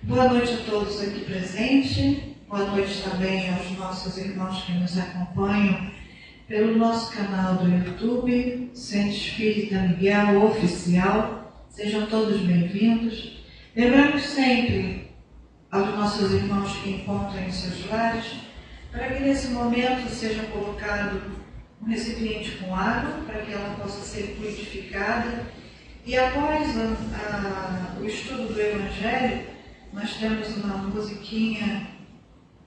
Boa noite a todos aqui presentes. Boa noite também aos nossos irmãos que nos acompanham pelo nosso canal do YouTube, Centro Espírita Miguel Oficial. Sejam todos bem-vindos. Lembramos sempre aos nossos irmãos que encontram em seus lares, para que nesse momento seja colocado um recipiente com água, para que ela possa ser fluidificada. E após o estudo do Evangelho, nós temos uma musiquinha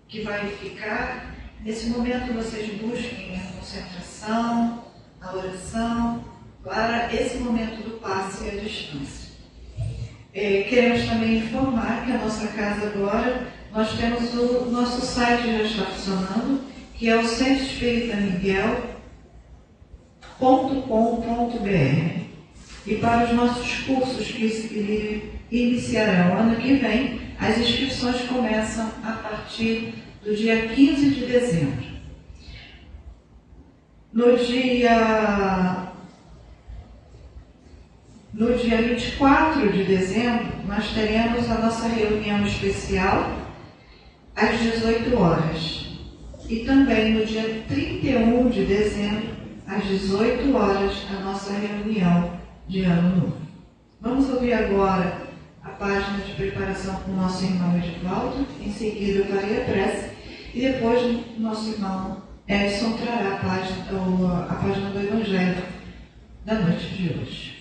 que vai ficar. Nesse momento vocês busquem a concentração, a oração, para esse momento do passe e a distância. Queremos também informar que a nossa casa agora, nós temos o nosso site já está funcionando, que é o centroespiritamiguel.com.br. E para os nossos cursos que iniciarão ano que vem, as inscrições começam a partir do dia 15 de dezembro. No dia 24 de dezembro, nós teremos a nossa reunião especial às 18 horas. E também no dia 31 de dezembro, às 18 horas, a nossa reunião de Ano Novo. Vamos ouvir agora a página de preparação com o nosso irmão Edivaldo. Em seguida eu farei a prece e depois o nosso irmão Edson trará a página do Evangelho da noite de hoje.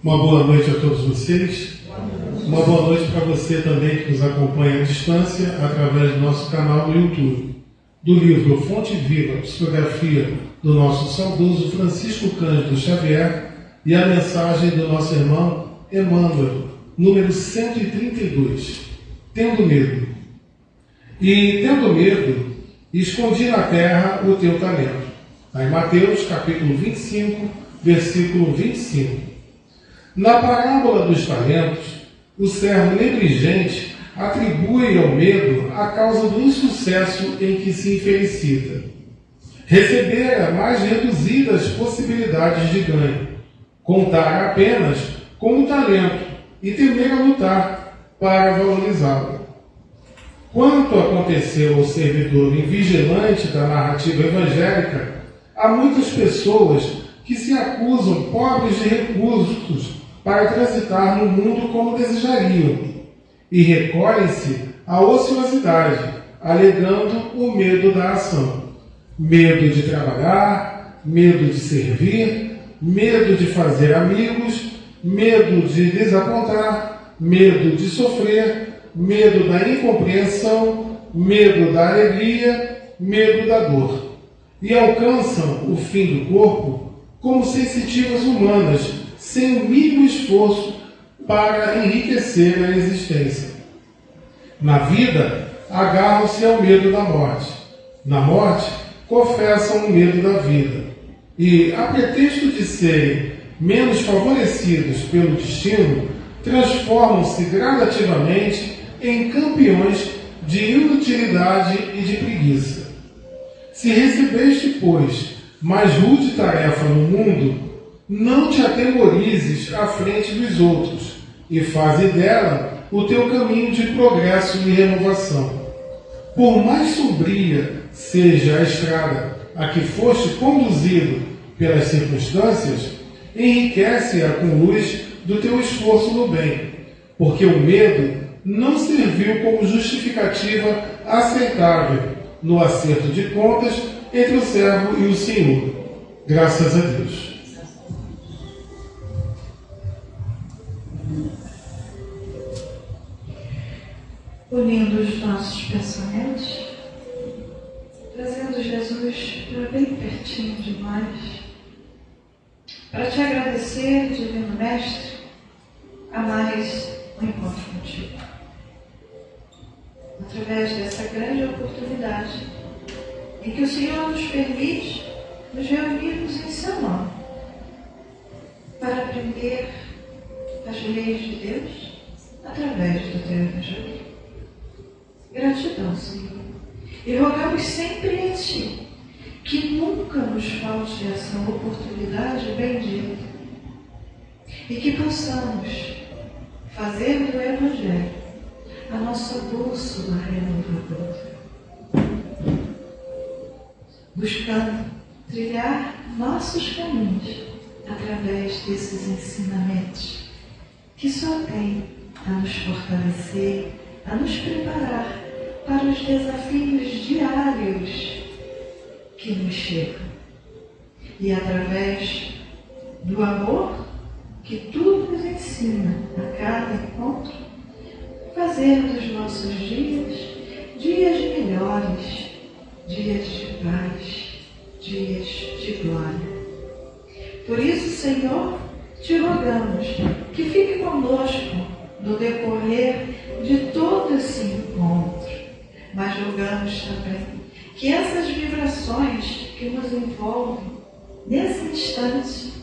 Uma boa noite a todos vocês. Uma boa noite para você também que nos acompanha à distância através do nosso canal no YouTube. Do livro Fonte Viva, psicografia do nosso saudoso Francisco Cândido Xavier, e a mensagem do nosso irmão Emmanuel, número 132. Tendo medo. E tendo medo, escondi na terra o teu talento. Está em Mateus, capítulo 25, versículo 25. Na parábola dos talentos, o servo negligente atribui ao medo a causa do insucesso em que se felicita. Receber mais reduzidas possibilidades de ganho, contar apenas com o talento e temer a lutar para valorizá-lo. Quanto aconteceu ao servidor invigilante da narrativa evangélica, há muitas pessoas que se acusam pobres de recursos para transitar no mundo como desejariam, e recorrem-se à ociosidade, alegando o medo da ação. Medo de trabalhar, medo de servir, medo de fazer amigos, medo de desapontar, medo de sofrer, medo da incompreensão, medo da alegria, medo da dor. E alcançam o fim do corpo como sensitivas humanas, sem o mínimo esforço para enriquecer a existência. Na vida, agarram-se ao medo da morte. Na morte, confessam o medo da vida. E, a pretexto de serem menos favorecidos pelo destino, transformam-se gradativamente em campeões de inutilidade e de preguiça. Se recebeste, pois, mais rude tarefa no mundo, não te atemorizes à frente dos outros, e faze dela o teu caminho de progresso e renovação. Por mais sombria seja a estrada a que foste conduzido pelas circunstâncias, enriquece-a com luz do teu esforço no bem, porque o medo não serviu como justificativa aceitável no acerto de contas entre o servo e o Senhor. Graças a Deus. Unindo os nossos pensamentos, trazendo Jesus para bem pertinho de nós, para te agradecer, Divino Mestre, a mais um encontro contigo. Através dessa grande oportunidade em que o Senhor nos permite nos reunirmos em seu nome, para aprender as leis de Deus através do teu Evangelho. Gratidão, Senhor. E rogamos sempre a Ti que nunca nos falte essa oportunidade bendita e que possamos fazer do Evangelho a nossa bússola renovadora, buscando trilhar nossos caminhos através desses ensinamentos que só tem a nos fortalecer, a nos preparar para os desafios diários que nos chegam. E através do amor que tudo nos ensina a cada encontro, fazer dos nossos dias melhores, dias de paz, dias de glória. Por isso, Senhor, te rogamos que fique conosco no decorrer de todo esse encontro, mas rogamos também que essas vibrações que nos envolvem nesse instante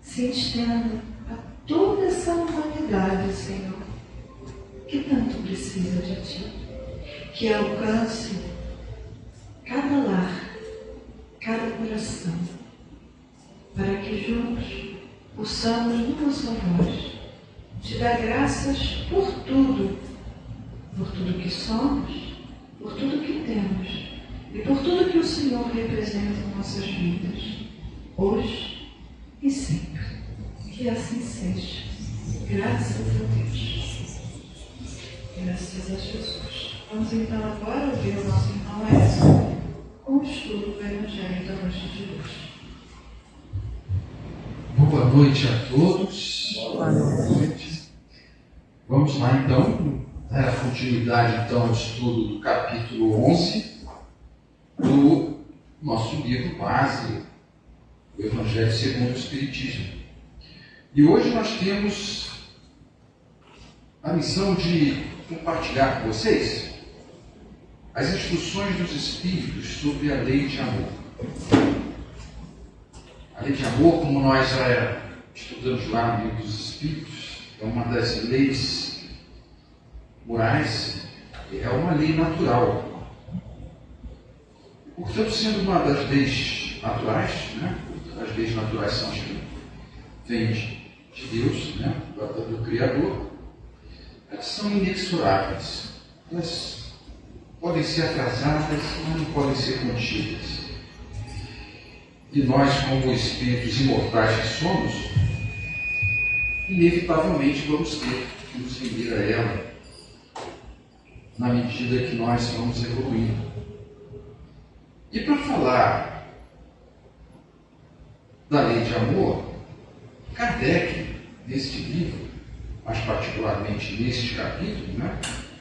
se estendam a toda essa humanidade, Senhor, que tanto precisa de Ti, que alcance cada lar, cada coração, para que juntos possamos, numa só voz, te dar graças por tudo que somos, por tudo que temos e por tudo que o Senhor representa em nossas vidas, hoje e sempre. Que assim seja. Graças a Deus. Graças a Jesus. Vamos então agora ouvir o nosso irmão Edson com o estudo do Evangelho da noite de hoje. Boa noite a todos. Boa noite. Vamos lá então, dar continuidade então ao estudo do capítulo 11 do nosso livro base, o Evangelho segundo o Espiritismo. E hoje nós temos a missão de compartilhar com vocês as instruções dos Espíritos sobre a lei de amor. A lei de amor, como nós já estudamos lá no Livro dos Espíritos, é uma das leis morais, é uma lei natural. Portanto, sendo uma das leis naturais, as leis naturais são as que vêm de Deus, do Criador, elas são inexoráveis. Elas podem ser atrasadas, mas não podem ser contidas. E nós, como espíritos imortais que somos, inevitavelmente vamos ter que nos render a ela na medida que nós vamos evoluindo. E para falar da lei de amor, Kardec, neste livro, mais particularmente neste capítulo,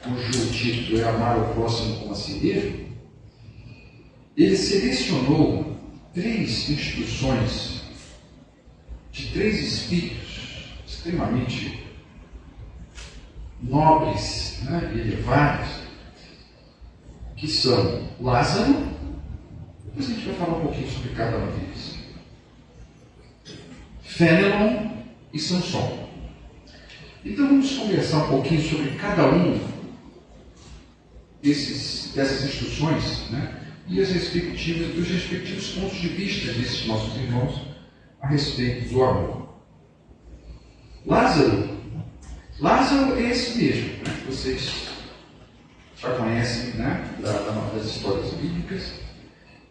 cujo título é Amar ao Próximo como a Si Mesmo, ele selecionou 3 instruções de 3 espíritos extremamente nobres e elevados, que são Lázaro. Depois a gente vai falar um pouquinho sobre cada um deles. Fénelon e Samson. Então vamos conversar um pouquinho sobre cada um dessas instruções, e os respectivos pontos de vista desses nossos irmãos a respeito do amor. Lázaro é esse mesmo, que vocês já conhecem, das histórias bíblicas,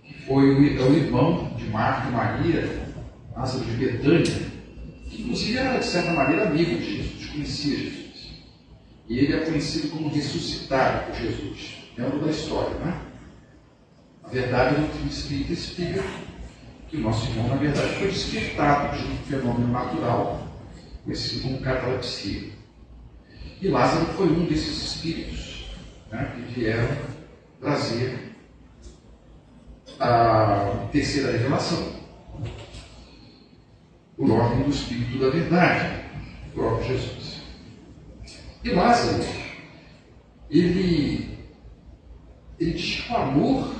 que foi o irmão de Marta e Maria, Lázaro de Betânia, que inclusive era, de certa maneira, amigo de Jesus, conhecia Jesus. E ele é conhecido como ressuscitado por Jesus. Lembra da história, Na verdade, a doutrina espírita explica que o nosso irmão, na verdade, foi despertado de um fenômeno natural, conhecido como catalepsia. E Lázaro foi um desses espíritos que vieram trazer a terceira revelação, por ordem do Espírito da Verdade, o próprio Jesus. E Lázaro, ele diz que o amor,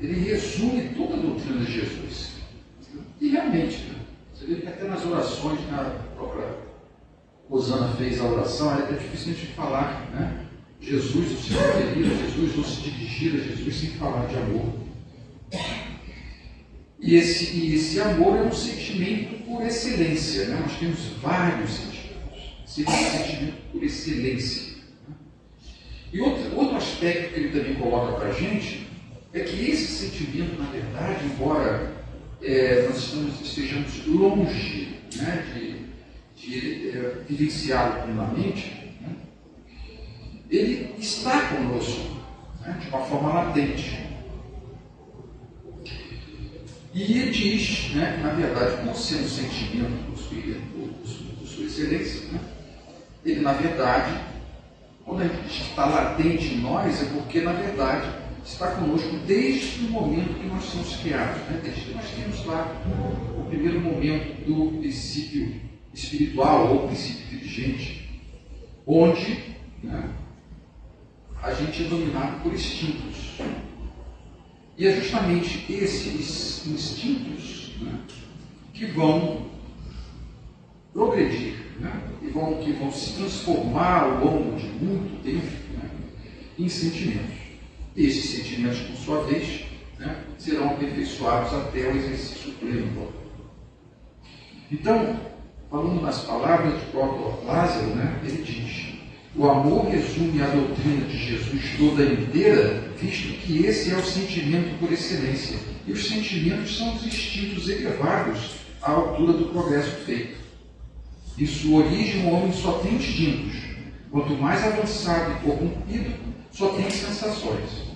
ele resume toda a doutrina de Jesus. E realmente, você vê que até nas orações, a própria Rosana fez a oração, é difícil a gente falar, Jesus não se referir a Jesus, não se dirigir a Jesus sem falar de amor. E esse amor é um sentimento por excelência, né? Nós temos vários sentimentos. Esse é um sentimento por excelência. E outro aspecto que ele também coloca para a gente é que esse sentimento, na verdade, embora nós estejamos longe, né, de vivenciá-lo plenamente, né, ele está conosco, né, de uma forma latente. E ele diz, né, que, na verdade, por ser um sentimento por sua excelência, né, ele, na verdade, quando a gente diz que está latente em nós, é porque, na verdade, está conosco desde o momento que nós somos criados, né? Desde que nós temos lá o primeiro momento do princípio espiritual ou princípio inteligente, onde, né, a gente é dominado por instintos. E é justamente esses instintos, né, que vão progredir, né, que vão se transformar ao longo de muito tempo, né, em sentimentos. E esses sentimentos, por sua vez, né, serão aperfeiçoados até o exercício pleno. Então, falando nas palavras do próprio Lázaro, né, ele diz: o amor resume a doutrina de Jesus toda inteira, visto que esse é o sentimento por excelência. E os sentimentos são os instintos elevados à altura do progresso feito. Em sua origem, o homem só tem instintos. Quanto mais avançado e corrompido, só tem sensações.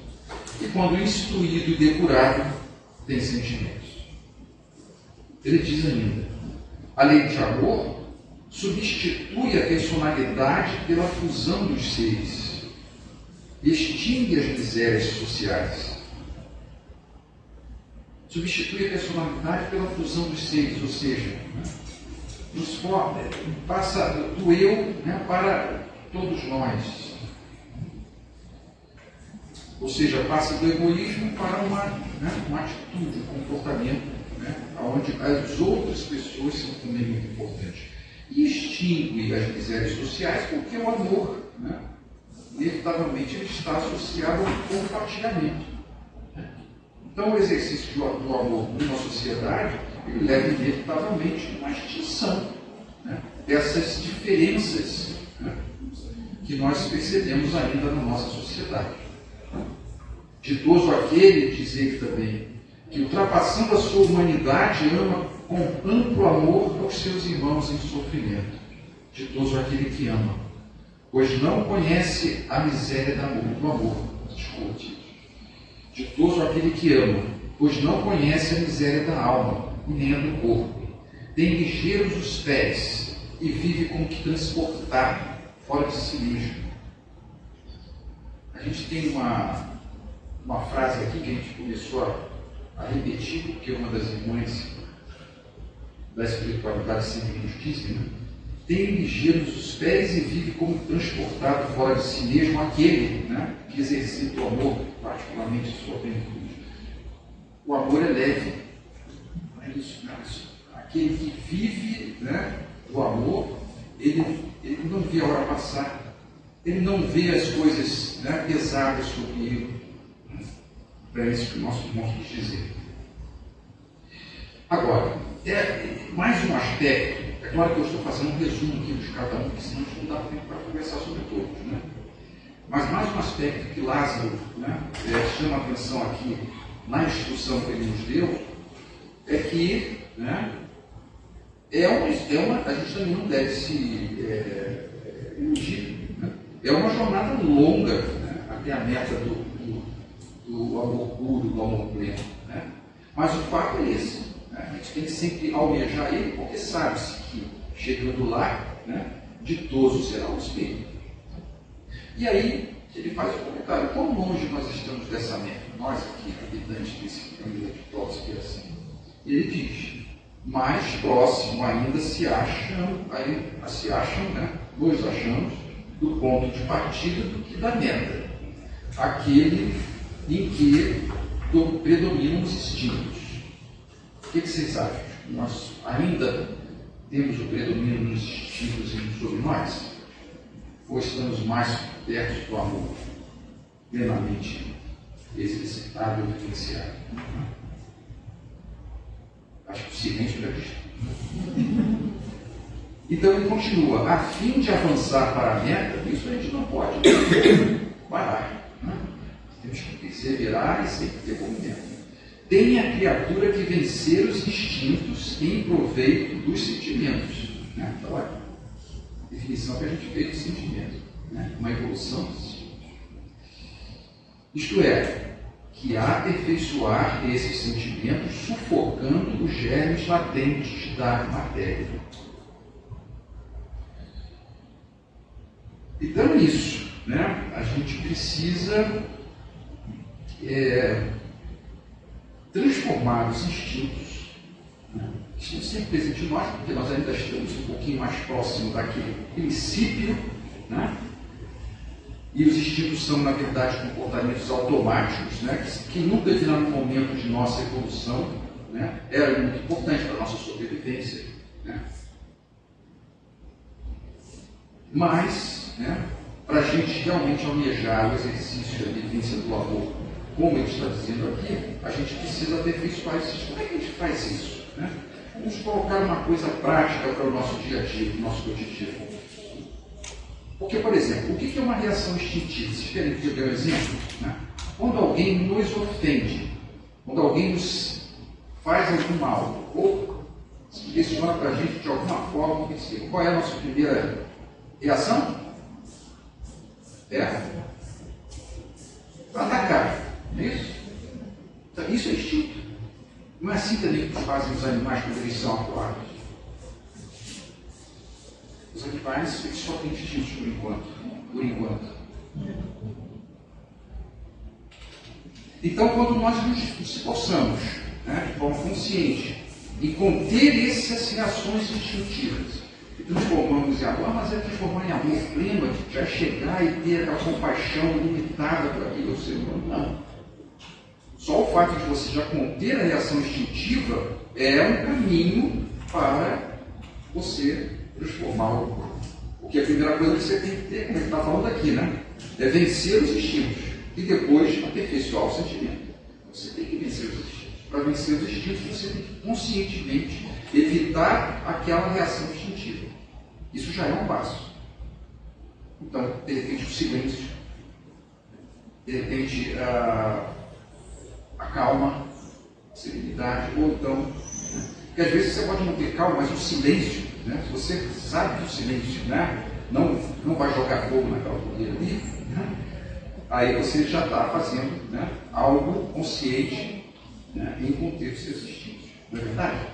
E quando instruído e depurado, tem sentimentos. Ele diz ainda: a lei de amor substitui a personalidade pela fusão dos seres, extingue as misérias sociais. Substitui a personalidade pela fusão dos seres, ou seja, nos passa do eu, né, para todos nós. Ou seja, passa do egoísmo para uma atitude, um comportamento, né, onde as outras pessoas são também muito importantes. E extingue as misérias sociais, porque o amor, né, inevitavelmente, ele está associado ao compartilhamento. Então, o exercício do amor numa sociedade, ele leva inevitavelmente a uma extinção, né, dessas diferenças, né, que nós percebemos ainda na nossa sociedade. Ditoso aquele, diz ele também, que ultrapassando a sua humanidade ama com amplo amor aos seus irmãos em sofrimento. Ditoso aquele que ama, pois não conhece a miséria do amor. Desculpe. Ditoso aquele que ama, pois não conhece a miséria da alma, nem a do corpo. Tem ligeiros os pés e vive com o que transportar fora de si mesmo. A gente tem uma frase aqui que a gente começou a repetir, porque uma das irmãs da espiritualidade sempre nos diz, né? Tem ligeiros os pés e vive como transportado fora de si mesmo aquele, né, que exercita o amor, particularmente em sua plenitude. O amor é leve. Não é isso, não é isso. Aquele que vive, né, o amor, ele não vê a hora passar. Ele não vê as coisas, né, pesadas sobre ele. É isso que o nosso irmão quis dizer. Agora, mais um aspecto. É claro que eu estou fazendo um resumo aqui de cada um, porque senão a gente não dá tempo para conversar sobre todos, né? Mas mais um aspecto que Lázaro, né, chama a atenção aqui na instrução que ele nos deu, é que, né, a gente também não deve se iludir, né? É uma jornada longa, né, até a meta do amor puro, do amor pleno, né? Mas o fato é esse, né? A gente tem que sempre almejar ele, porque sabe-se que chegando lá, né, ditoso será o espírito. E aí ele faz um comentário: quão longe nós estamos dessa meta, nós aqui, habitantes desse planeta de toda inspiração? E ele diz: mais próximo ainda se acham, né, nos achamos do ponto de partida do que da meta, aquele em que predominam os instintos. O que vocês acham? Nós ainda temos o predomínio dos instintos sobre nós? Ou estamos mais perto do amor plenamente exercitado e vivenciado? silêncio já diz. Então ele continua, a fim de avançar para a meta, isso a gente não pode parar. Né? Temos que perseverar e sempre ter movimento. Tem a criatura que vencer os instintos em proveito dos sentimentos. Né? Então, olha, a definição que a gente fez de sentimento. Né? Uma evolução dos sentimentos. Isto é, que aperfeiçoar esses sentimentos sufocando os germes latentes da matéria. Então, isso, né? A gente precisa transformar os instintos, né? Que estão sempre presentes em nós, porque nós ainda estamos um pouquinho mais próximos daquele princípio, né? E os instintos são, na verdade, comportamentos automáticos, né? que nunca virá no momento de nossa evolução, né? Era muito importante para a nossa sobrevivência. Né? Mas, né, para a gente realmente almejar o exercício da vivência do amor, como ele está dizendo aqui, a gente precisa aperfeiçoar isso. Como é que a gente faz isso? Né? Vamos colocar uma coisa prática para o nosso dia a dia, para o nosso cotidiano. Porque, por exemplo, o que é uma reação instintiva? Vocês querem que eu dê um exemplo? Né? Quando alguém nos ofende, quando alguém nos faz algum mal, ou se direciona para a gente de alguma forma, qual é a nossa primeira reação? Atacar. Não é isso? Então, isso é instinto. Não é assim também que fazem os animais quando eles são atuados. Os animais eles só têm instintos por enquanto. Então, quando nós nos esforçamos, né, de forma consciente, em conter essas reações instintivas, e transformamos em amor, mas é transformar em amor pleno, já chegar e ter aquela compaixão limitada por aquilo ser humano. Não. Só o fato de você já conter a reação instintiva é um caminho para você transformar o corpo. Porque a primeira coisa que você tem que ter, como ele está falando aqui, né? É vencer os instintos e depois aperfeiçoar o sentimento. Você tem que vencer os instintos. Para vencer os instintos, você tem que conscientemente evitar aquela reação instintiva. Isso já é um passo. Então, de repente, o silêncio, de repente, a calma, a serenidade, ou então, né? Porque às vezes você pode não ter calma, mas o silêncio, né? Se você sabe que o silêncio, né, não vai jogar fogo naquela fogueira ali, né? Aí você já está fazendo, né, algo consciente, né, em conter os seus instintos. Não é verdade?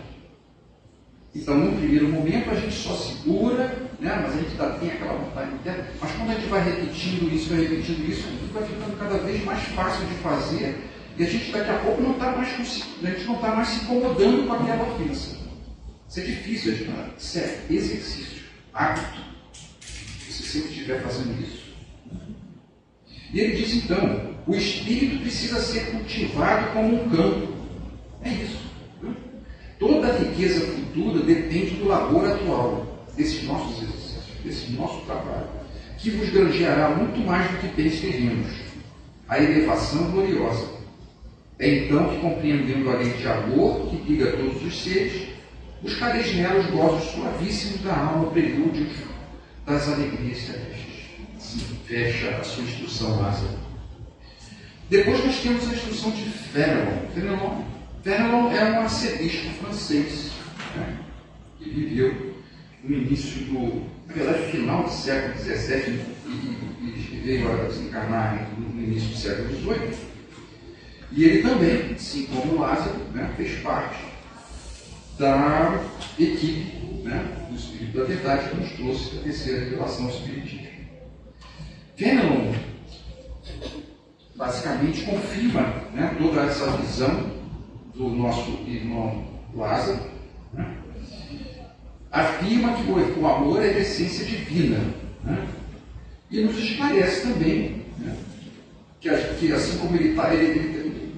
Então, no primeiro momento, a gente só segura, né, mas a gente ainda tem aquela vontade interna. Mas quando a gente vai repetindo isso, tudo vai ficando cada vez mais fácil de fazer. E a gente daqui a pouco não está mais, se incomodando com aquela ofensa. Isso é difícil, isso é exercício, hábito. Se você sempre estiver fazendo isso. E ele diz então, o espírito precisa ser cultivado como um campo. É isso. Né? Toda a riqueza futura depende do labor atual, desses nossos exercícios, desse nosso trabalho, que vos granjeará muito mais do que bens terrenos. A elevação gloriosa. É então que, compreendendo a lei de amor que liga todos os seres, buscareis nela os gozos suavíssimos da alma, prelúdios das alegrias celestes. Assim fecha a sua instrução, Lázaro. Depois nós temos a instrução de Fénelon. Fénelon é um arcebispo francês, né, que viveu no início na verdade, final do século XVII e veio a desencarnar no início do século XVIII. E ele também, assim como Lázaro, né, fez parte da equipe, né, do Espírito da Verdade que nos trouxe a terceira revelação espiritística. Fénelon basicamente confirma, né, toda essa visão do nosso irmão Lázaro, né, afirma que o amor é a essência divina, né, e nos esclarece também, né, que assim como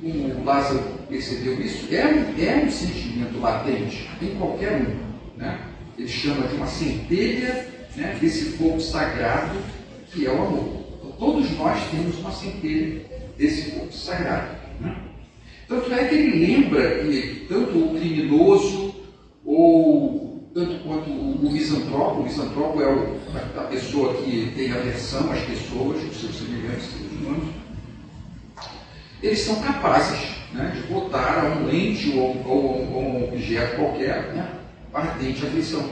como o Lázaro percebeu isso, é um sentimento latente em qualquer um. Né? Ele chama de uma centelha, né, desse fogo sagrado que é o amor. Então, todos nós temos uma centelha desse fogo sagrado. Né? Tanto é que ele lembra que tanto o criminoso ou tanto quanto o misantropo. O misantropo é a pessoa que tem aversão às pessoas, os seus semelhantes, seres humanos. Eles são capazes, né, de botar a um ente ou um objeto qualquer, né, ardente afeição.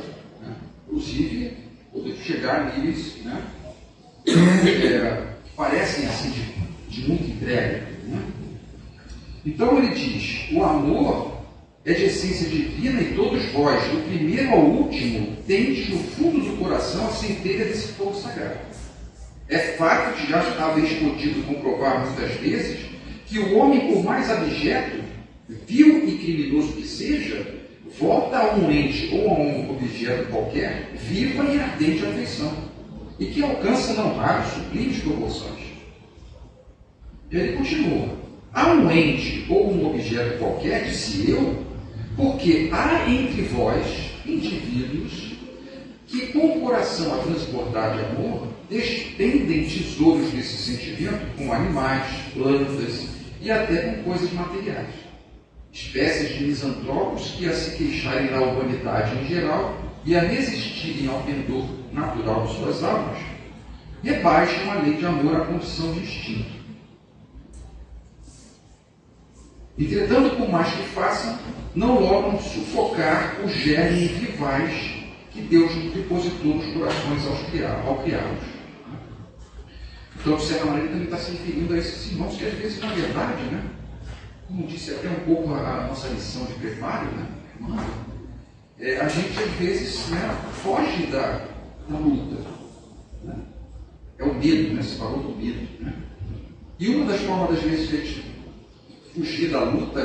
Né? Inclusive, poder chegar a níveis, né, que parecem assim de muita entrega. Né? Então ele diz: o amor é de essência divina e todos vós, do primeiro ao último, tendes no fundo do coração a centelha desse fogo sagrado. É fato que já haveis podido comprovar muitas vezes que o homem, por mais abjeto, vil e criminoso que seja, volta a um ente ou a um objeto qualquer, viva e ardente afeição, e que alcança não raros sublimes proporções. E ele continua: há um ente ou um objeto qualquer, disse eu, porque há entre vós indivíduos que, com o coração a transbordar de amor, despendem tesouros desse sentimento com animais, plantas e até com coisas materiais. Espécies de misantropos que, a se queixarem da humanidade em geral e a resistirem ao pendor natural de suas almas, rebaixam a lei de amor à condição de instinto. Entretanto, por mais que façam, não logram sufocar os germes vivais que Deus depositou nos corações ao criá-los. Então, de certa maneira, ele também está se referindo a esses irmãos que, às vezes, na verdade, né, como disse até um pouco a nossa lição de preparo, né, a gente, às vezes, né, foge da luta. Né? É o medo, né? Você falou do medo. Né? E uma das formas, às vezes, de a gente fugir da luta,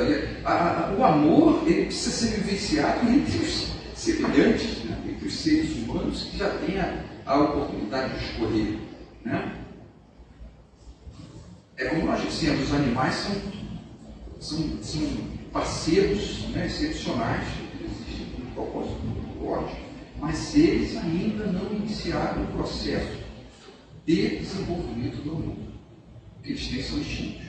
o amor, ele precisa ser vivenciado entre os semelhantes, né? Entre os seres humanos que já têm a oportunidade de escolher. Né? É como nós dissemos, os animais são parceiros, né, excepcionais, que existem no propósito do ódio, mas eles ainda não iniciaram o processo de desenvolvimento do amor. O que eles têm são instintos.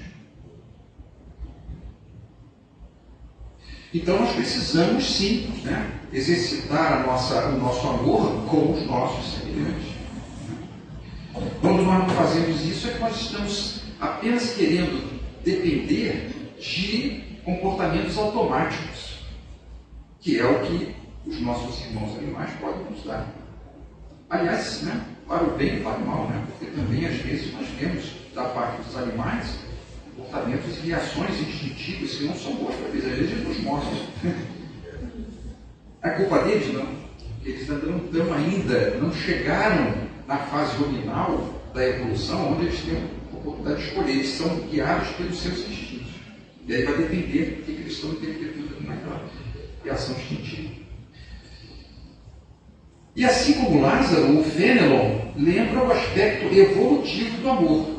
Então nós precisamos sim, né, exercitar o nosso amor com os nossos semelhantes. Quando nós não fazemos isso, é que nós estamos apenas querendo depender de comportamentos automáticos, que é o que os nossos irmãos animais podem nos dar. Aliás, né, para o bem e para o mal, né, porque também às vezes nós vemos da parte dos animais comportamentos e reações instintivas que não são boas para eles, às vezes eles nos mostram. É culpa deles? Não. Eles não chegaram na fase nominal da evolução, onde eles têm a oportunidade de escolher. Eles são guiados pelos seus instintos. E aí vai depender do que eles estão interpretando naquela reação instintiva. E assim como Lázaro, o Fenelon lembra o aspecto evolutivo do amor.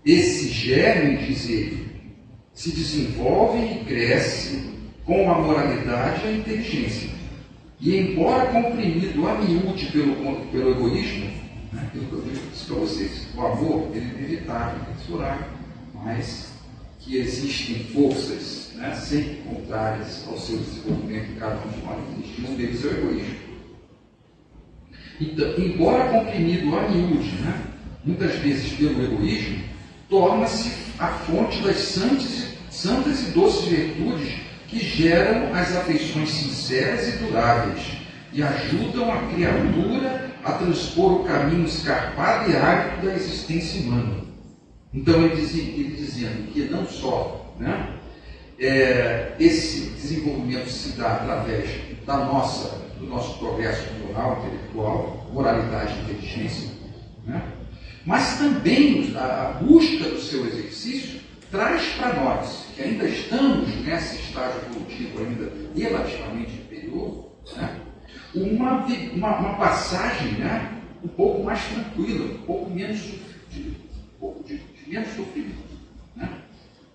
Esse germe, diz ele, se desenvolve e cresce com a moralidade e a inteligência. E embora comprimido a miúde pelo egoísmo, né, aquilo que eu disse para vocês, o amor ele é inevitável, inexorável, mas que existem forças, né, sempre contrárias ao seu desenvolvimento em cada um de nós, um deles é o egoísmo. Então, embora comprimido a miúde, né, muitas vezes pelo egoísmo, torna-se a fonte das santas e doces virtudes que geram as afeições sinceras e duráveis e ajudam a criatura a transpor o caminho escarpado e árido da existência humana. Então ele dizendo que não só, né, esse desenvolvimento se dá através do nosso progresso moral, intelectual, moralidade e inteligência, né, mas também a busca do seu exercício traz para nós, que ainda estamos nesse estágio evolutivo ainda relativamente inferior, né, uma passagem, né, um pouco mais tranquila, um pouco menos menos sofrimento. Né?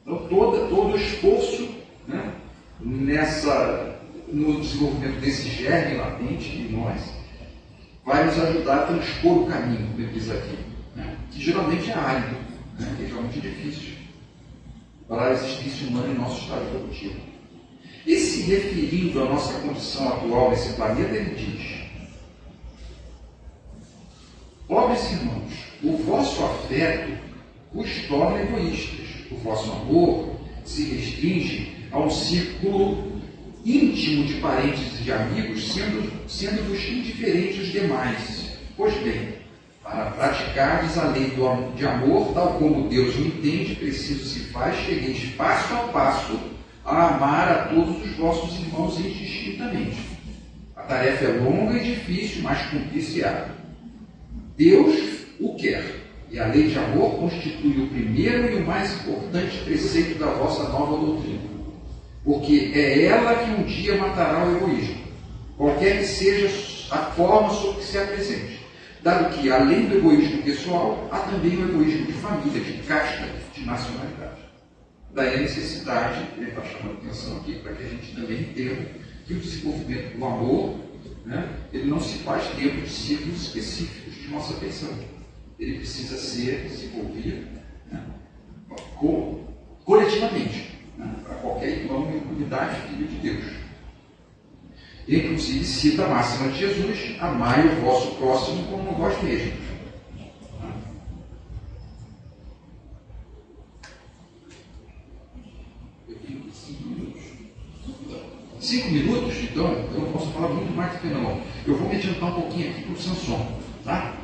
Então todo o esforço, né, no desenvolvimento desse germe latente em nós vai nos ajudar a transpor o caminho, como ele diz aqui, né, que geralmente é árido, né, que é geralmente difícil para a existência humana em nosso estado evolutivo. E se referindo à nossa condição atual nesse planeta, ele diz: pobres irmãos, o vosso afeto os torna egoístas. O vosso amor se restringe a um círculo íntimo de parentes e de amigos, sendo-vos indiferentes os demais. Pois bem, para praticardes a lei de amor, tal como Deus o entende, preciso se faz, chegueis passo a passo a amar a todos os vossos irmãos indistintamente. A tarefa é longa e difícil, mas cumprir-se-á. Deus o quer, e a lei de amor constitui o primeiro e o mais importante preceito da vossa nova doutrina, porque é ela que um dia matará o egoísmo, qualquer que seja a forma sob que se apresente, dado que, além do egoísmo pessoal, há também o egoísmo de família, de casta, de nacionalidade. Daí a necessidade, ele está chamando atenção aqui, para que a gente também entenda que o desenvolvimento do amor, né, ele não se faz dentro de círculos específicos de nossa afeição. Ele precisa ser desenvolvido, né, coletivamente, né, para qualquer irmão e comunidade filho de Deus. Inclusive cita a máxima de Jesus: amai o vosso próximo como vós mesmos. 5 minutos, então, eu não posso falar muito mais do que não. Eu vou me adiantar um pouquinho aqui para o Samson, tá?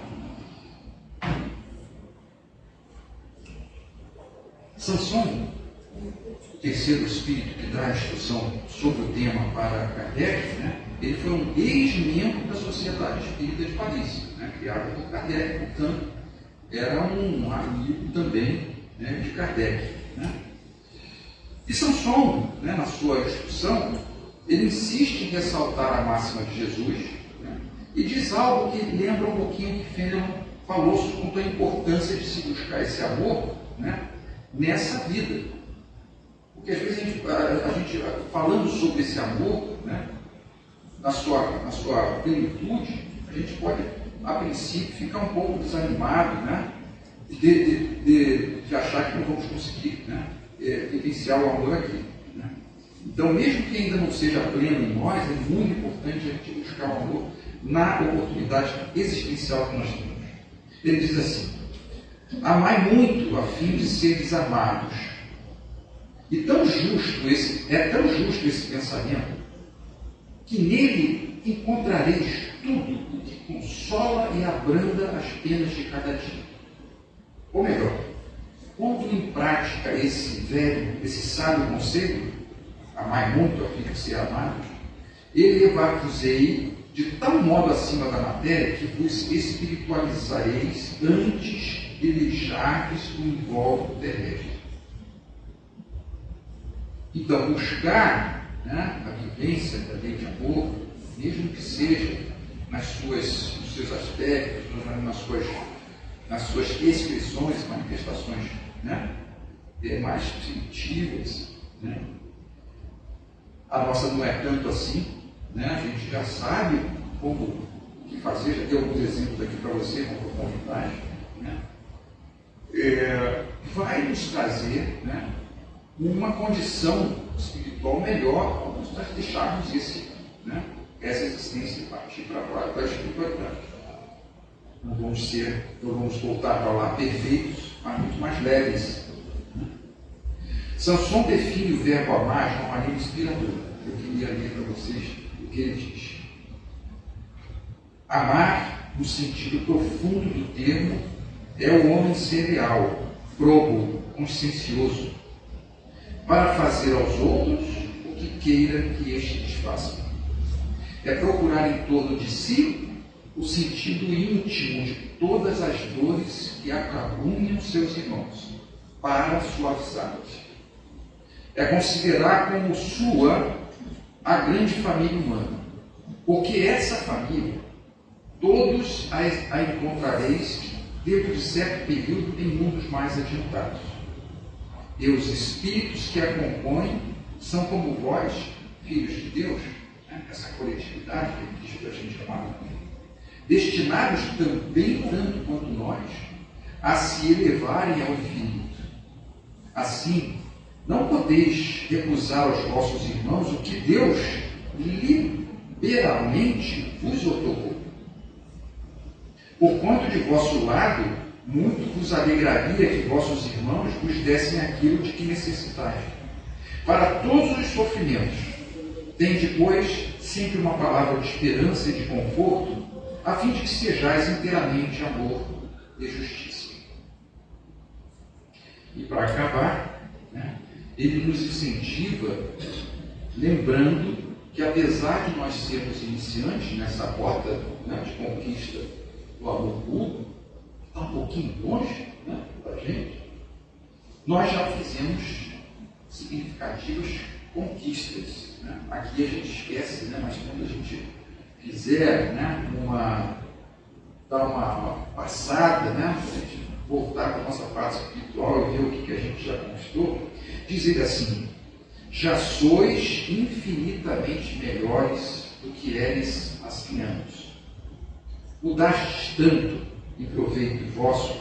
Samson, o terceiro espírito que dá a instrução sobre o tema para Kardec, né? Ele foi um ex-membro da Sociedade Espírita de Paris, né? Criado por Kardec, portanto, era um amigo também, né, de Kardec, né? E Samson, né, na sua instrução, ele insiste em ressaltar a máxima de Jesus, né, e diz algo que lembra um pouquinho o que Fenelon falou quanto à importância de se buscar esse amor, né, nessa vida. Porque às vezes a gente falando sobre esse amor, né, na sua plenitude, a gente pode, a princípio, ficar um pouco desanimado, né, de achar que não vamos conseguir, né, vivenciar o amor aqui. Né? Então, mesmo que ainda não seja pleno em nós, é muito importante a gente buscar o amor na oportunidade existencial que nós temos. Ele diz assim: amai muito a fim de seres amados. E tão justo esse pensamento, que nele encontrareis tudo o que consola e abranda as penas de cada dia. Ou melhor, pondo em prática esse sábio conselho, amai muito a fim de ser amados, elevar-vos-ei de tal modo acima da matéria que vos espiritualizareis antes de deixardes o invólucro terrestre. Então, buscar, né, a vivência da lei de amor, mesmo que seja nos seus aspectos, nas suas expressões, manifestações, né, mais primitivas, né? A nossa não é tanto assim, né? A gente já sabe o que fazer, já dei alguns exemplos aqui para você com profundidade, né? Vai nos trazer, né, uma condição espiritual melhor para nós deixarmos essa existência e partir para a espiritualidade. Não vamos voltar para lá perfeitos, mas muito mais leves. Samson define o verbo amar de uma maneira inspiradora. Eu queria ler para vocês o que ele diz. Amar, no sentido profundo do termo, é o homem ser leal, probo, consciencioso, para fazer aos outros o que queira que estes façam. É procurar em torno de si o sentido íntimo de todas as dores que acabrunham seus irmãos, para suavizá-los. É considerar como sua a grande família humana, porque essa família, todos a encontrareis dentro de certo período em mundos mais adiantados. E os espíritos que a compõem são como vós, filhos de Deus, né? Essa coletividade que ele diz para a gente amar, destinados também, tanto quanto nós, a se elevarem ao infinito. Assim, Não podeis recusar aos vossos irmãos o que Deus liberalmente vos otorgou. Porquanto de vosso lado, muito vos alegraria que vossos irmãos vos dessem aquilo de que necessitais. Para todos os sofrimentos, tende, pois, sempre uma palavra de esperança e de conforto, a fim de que sejais inteiramente amor e justiça. E para acabar, ele nos incentiva, lembrando que apesar de nós sermos iniciantes nessa rota de conquista do amor puro, está um pouquinho longe da gente, nós já fizemos significativas conquistas. Aqui a gente esquece, mas quando a gente fizer dar uma passada, a gente voltar para a nossa parte espiritual e ver o que a gente já conquistou, dizer assim: já sois infinitamente melhores do que eres há 100 anos. Mudastes tanto em proveito vosso,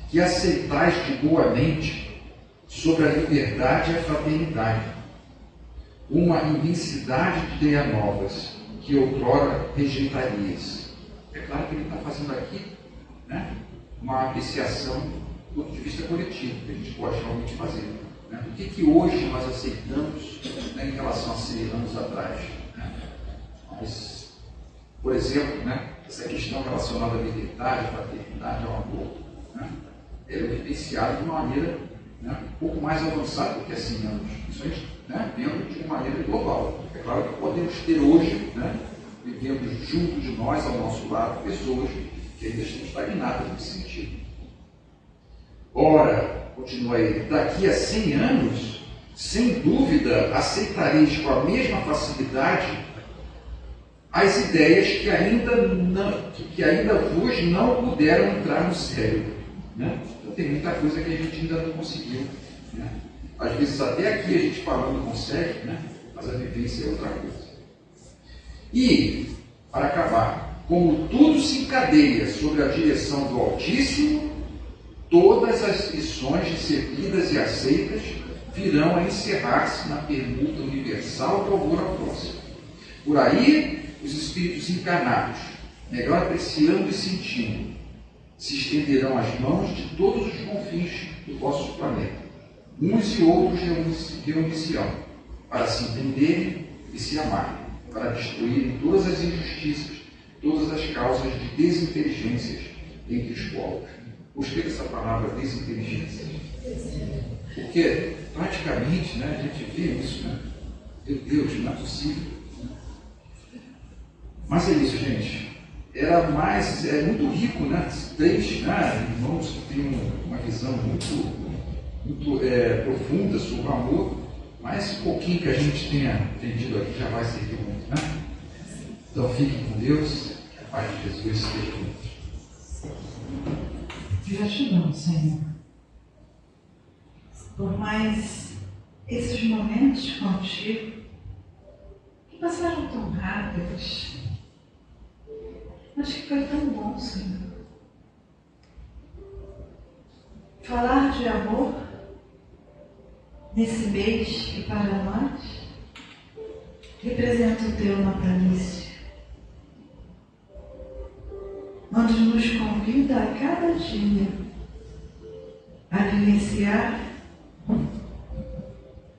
que aceitais de boa mente sobre a liberdade e a fraternidade, uma imensidade de ideias novas, que outrora rejeitarias. É claro que ele está fazendo aqui uma apreciação do ponto de vista coletivo, que a gente pode realmente fazer. O que hoje nós aceitamos em relação a 100 anos atrás? Mas, por exemplo, essa questão relacionada à liberdade, à fraternidade, ao amor, ela é vivenciada de uma maneira um pouco mais avançada do que há 100 anos. Isso a gente vendo de uma maneira global. É claro que podemos ter hoje, vivendo junto de nós, ao nosso lado, pessoas que ainda estão estagnadas nesse sentido. Ora, continua ele, daqui a 100 anos, sem dúvida, aceitareis com a mesma facilidade as ideias que ainda vos não puderam entrar no cérebro. Então tem muita coisa que a gente ainda não conseguiu. Às vezes até aqui a gente falando consegue, mas a vivência é outra coisa. E, para acabar, como tudo se encadeia sobre a direção do Altíssimo, todas as lições recebidas e aceitas virão a encerrar-se na permuta universal do amor ao próximo. Por aí, os espíritos encarnados, melhor apreciando e sentindo, se estenderão as mãos de todos os confins do vosso planeta. Uns e outros reunir-se-ão, para se entenderem e se amarem, para destruírem todas as injustiças, todas as causas de desinteligências entre os povos. Gostei dessa palavra, desinteligência. Porque, praticamente, a gente vê isso, Meu Deus, não é possível. Mas é isso, gente. É muito rico, Três irmãos que têm uma visão muito profunda sobre o amor, mas um pouquinho que a gente tenha entendido aqui já vai servir muito, Então fiquem com Deus, que a paz de Jesus esteja juntos. Gratidão, Senhor, por mais esses momentos contigo, que passaram tão rápidos, mas que foi tão bom, Senhor. Falar de amor nesse mês que para nós representa o teu natalício, onde nos convida a cada dia a vivenciar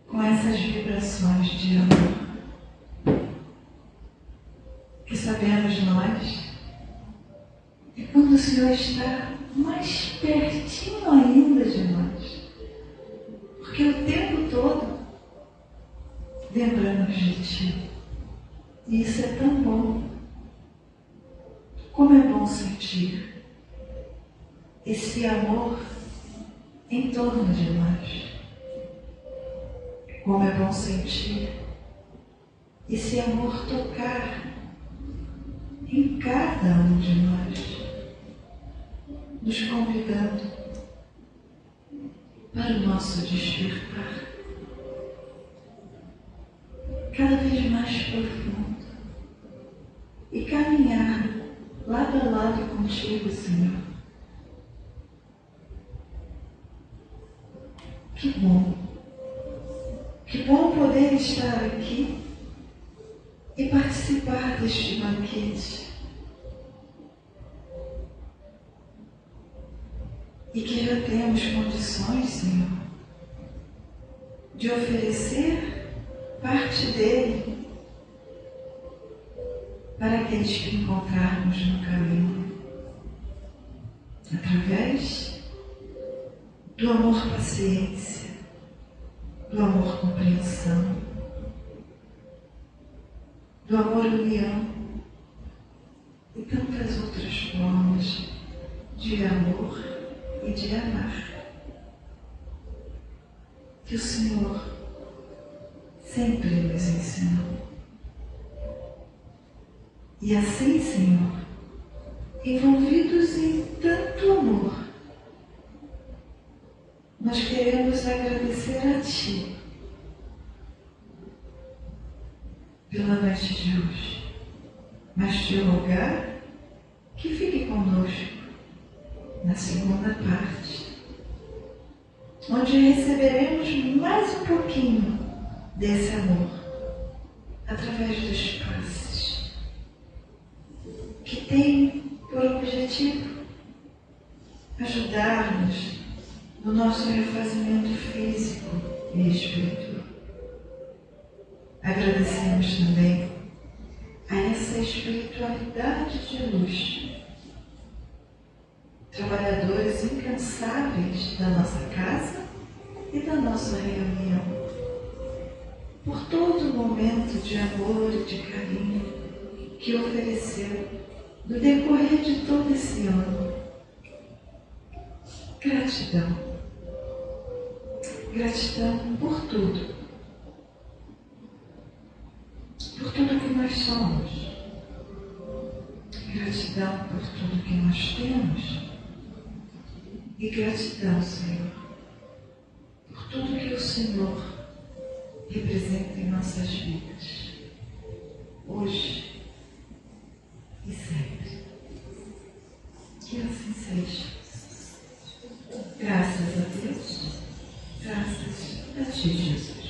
com essas vibrações de amor, que sabemos nós que quando o Senhor está mais pertinho ainda de nós, porque o tempo todo lembramos de Ti, e isso é tão bom. Como é bom sentir esse amor em torno de nós. Como é bom sentir esse amor tocar em cada um de nós, nos convidando para o nosso despertar cada vez mais profundo e caminhar lado a lado contigo, Senhor. Que bom Que bom poder estar aqui e participar deste banquete. E que já temos condições, Senhor, de oferecer parte dele para aqueles que encontrarmos no caminho, através do amor paciência, do amor compreensão, do amor união e tantas outras formas de amor e de amar que o Senhor sempre nos ensinou. E assim, Senhor, envolvidos em tanto amor, nós queremos agradecer a Ti pela noite de hoje, mas te rogar que fique conosco na segunda parte, onde receberemos mais um pouquinho desse amor através dos passes, que tem por objetivo ajudar-nos no nosso refazimento físico e espiritual. Agradecemos também a essa espiritualidade de luz, trabalhadores incansáveis da nossa casa e da nossa reunião, por todo o momento de amor e de carinho que ofereceu no decorrer de todo esse ano. Gratidão. Gratidão por tudo. Por tudo que nós somos. Gratidão por tudo que nós temos. E gratidão, Senhor, por tudo que o Senhor representa em nossas vidas, hoje e sempre. Que assim seja. Graças a Deus, graças a Ti, Jesus.